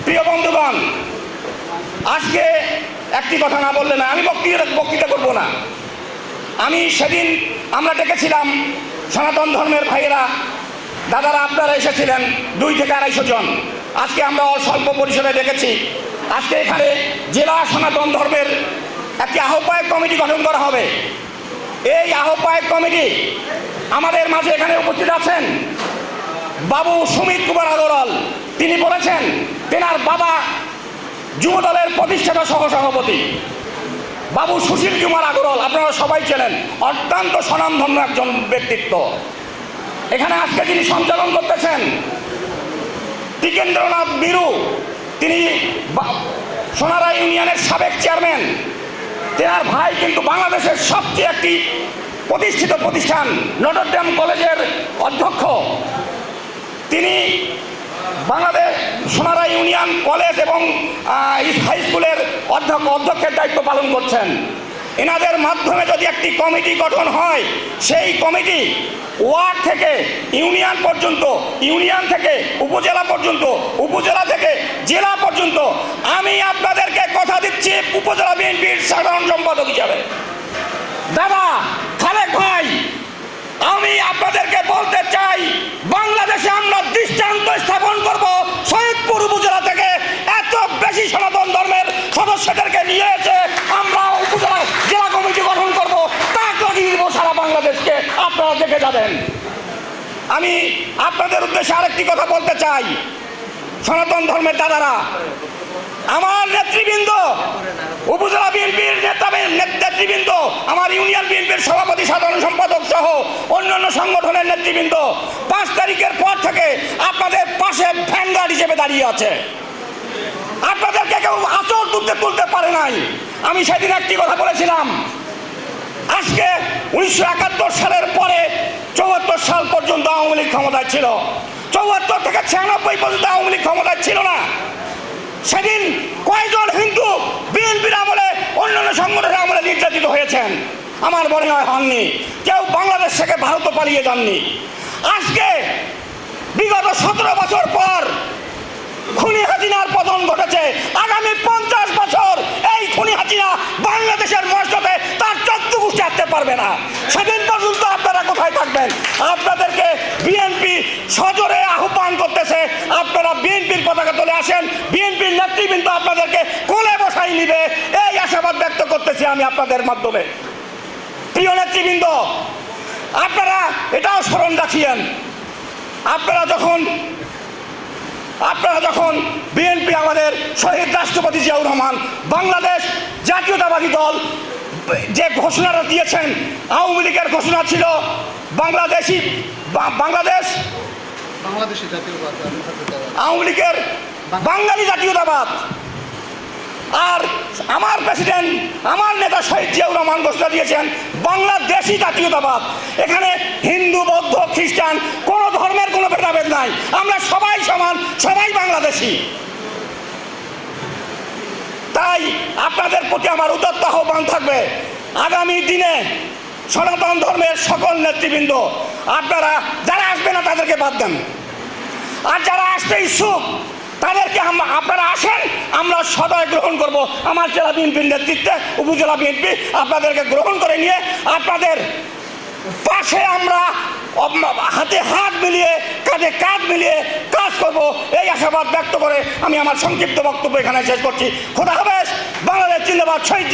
প্রিয় বন্ধুগণ, আজকে একটি কথা না বললে না, আমি বক্তৃতা করবো না। আমি সেদিন আমরা ডেকেছিলাম সনাতন ধর্মের ভাইয়েরা, দাদারা, আপনারা এসেছিলেন 200 থেকে 250 জন। আজকে আমরা স্বল্প পরিসরে ডেকেছি। আজকে এখানে জেলা সনাতন ধর্মের একটি আহ্বায়ক কমিটি গঠন করা হবে। এই আহ্বায়ক কমিটি আমাদের মাঝে এখানে উপস্থিত আছেন বাবু সুমিত কুমার আগরওয়াল। তিনি বলেছেন তেনার বাবা যুবদলের প্রতিষ্ঠাতা সহসভাপতি বাবু সুশীল কুমার আগরওয়াল, আপনারা সবাই চেনেন, অত্যন্ত স্বনামধন্য একজন ব্যক্তিত্ব। এখানে আজকে যিনি সঞ্চালন করতেছেন টিকেন্দ্রনাথ বীরু, তিনি সোনারা ইউনিয়নের সাবেক চেয়ারম্যান। তেনার ভাই কিন্তু বাংলাদেশের সবচেয়ে একটি প্রতিষ্ঠিত প্রতিষ্ঠান নটরডেম কলেজের অধ্যক্ষ। তিনি বাংলাদেশ সোনারা ইউনিয়ন কলেজ এবং হাই স্কুলের অধ্যক্ষের দায়িত্ব পালন করছেন। এনাদের মাধ্যমে যদি একটি কমিটি গঠন হয়, সেই কমিটি ওয়ার্ড থেকে ইউনিয়ন পর্যন্ত, ইউনিয়ন থেকে উপজেলা পর্যন্ত, উপজেলা থেকে জেলা পর্যন্ত, আমি আপনাদেরকে কথা দিচ্ছি উপজেলা বিএনপির সাধারণ সম্পাদক হিসাবে, দাদা খালেক ভাই, আমি আপনাদেরকে বলতে চাই, বাংলাদেশে আমরা দৃষ্টান্ত স্থাপন করব। শহীদপুর উপজেলা থেকে এত বেশি সনাতন ধর্মের সদস্যদেরকে নিয়ে এসে আমরা উপজেলা জেলা কমিটি গঠন করব, তাক লাগিয়ে দিব সারা বাংলাদেশকে, আপনারা দেখে যাবেন। আমি আপনাদের উদ্দেশ্যে আরেকটি কথা বলতে চাই, সনাতন ধর্মের দাদারা, আমার নেতৃবৃন্দ, উপজেলা বিএনপির নেতৃবৃন্দ, আমার ইউনিয়ন বিএনপির সভাপতি, সাধারণ সম্পাদক সহ অন্যান্য সংগঠনের নেতৃবৃন্দ 5 তারিখের পর থেকে আপনাদের পাশে ভ্যানগার্ড হিসেবে দাঁড়িয়ে আছে। আপনাদেরকে কেউ আঁচল তুলতে পারে নাই। আমি সেদিন একটি কথা বলেছিলাম, আজকে 1971 সালের পরে 74 সাল পর্যন্ত আওয়ামী লীগ ক্ষমতায় ছিল। 74 থেকে 96 পর্যন্ত আওয়ামী লীগ ক্ষমতায় ছিল না। সেদিন কয়জন হিন্দু বিএনপির আমলে, অন্যান্য সংগঠনের আমলে নির্যাতিত হয়েছেন? আমার মনে হয় হননি। কেউ বাংলাদেশ থেকে ভারতে পালিয়ে যাননি। আজকে বিগত 17 বছর পর খুনি হাসিনার পতন ঘটেছে। আগামী 50 বছর এই খুনি হাসিনা বাংলাদেশের মর্যাদাতে তার চতুর্ভুজে আসতে পারবে না। সেদিন পর্যন্ত আপনারা কোথায় থাকবেন? আপনাদেরকে বিএনপি সজোরে আহ্বান করতেছে, আপনারা বিএনপির পতাকা তুলে আসেন, বিএনপির নেতৃবৃন্দ আপনাদেরকে কোলে বসাই নিবে, এই আশাবাদ ব্যক্ত করতেছি আমি আপনাদের মাধ্যমে। প্রিয় নেতৃবৃন্দ, আপনারা এটাও স্মরণ রাখিয়েন, আপনারা যখন বিএনপি, আমাদের শহীদ রাষ্ট্রপতি জিয়াউর রহমান, বাংলাদেশ জাতীয়তাবাদী দল যে ঘোষণাটা দিয়েছেন, আওয়ামী লীগের ঘোষণা ছিল আওয়ামী লীগের বাঙালি জাতীয়তাবাদ, আর আমার প্রেসিডেন্ট, আমার নেতা শহীদ জিয়াউর রহমান ঘোষণা দিয়েছেন বাংলাদেশি জাতীয়তাবাদ। এখানে হিন্দু, বৌদ্ধ, খ্রিস্টান কোনো ধর্মের কোনো ভেদাভেদ নাই, আমরা সবাই সমান, সবাই বাংলাদেশি। তাই আপনাদের প্রতি আমার উদাত্ত আহ্বান থাকবে, আগামী দিনে সনাতন ধর্মের সকল নেতৃবৃন্দ, আপনারা যারা আসবে না তাদেরকে বাদ দেন, আর যারা আসতে ইচ্ছুক তাদেরকে আপনারা আসেন, আমরা সদয় গ্রহণ করব। আমার জেলা বিএনপির নেতৃত্বে উপজেলা বিএনপি আপনাদেরকে গ্রহণ করে নিয়ে আপনাদের পাশে আমরা হাতে হাত মিলিয়ে, কাঁধে কাঁধ মিলিয়ে কাজ করব, এই আশাবাদ ব্যক্ত করে আমি আমার সংক্ষিপ্ত বক্তব্য এখানে শেষ করছি। খোদা হাফেজ। বাংলাদেশ জিন্দাবাদ। শহীদ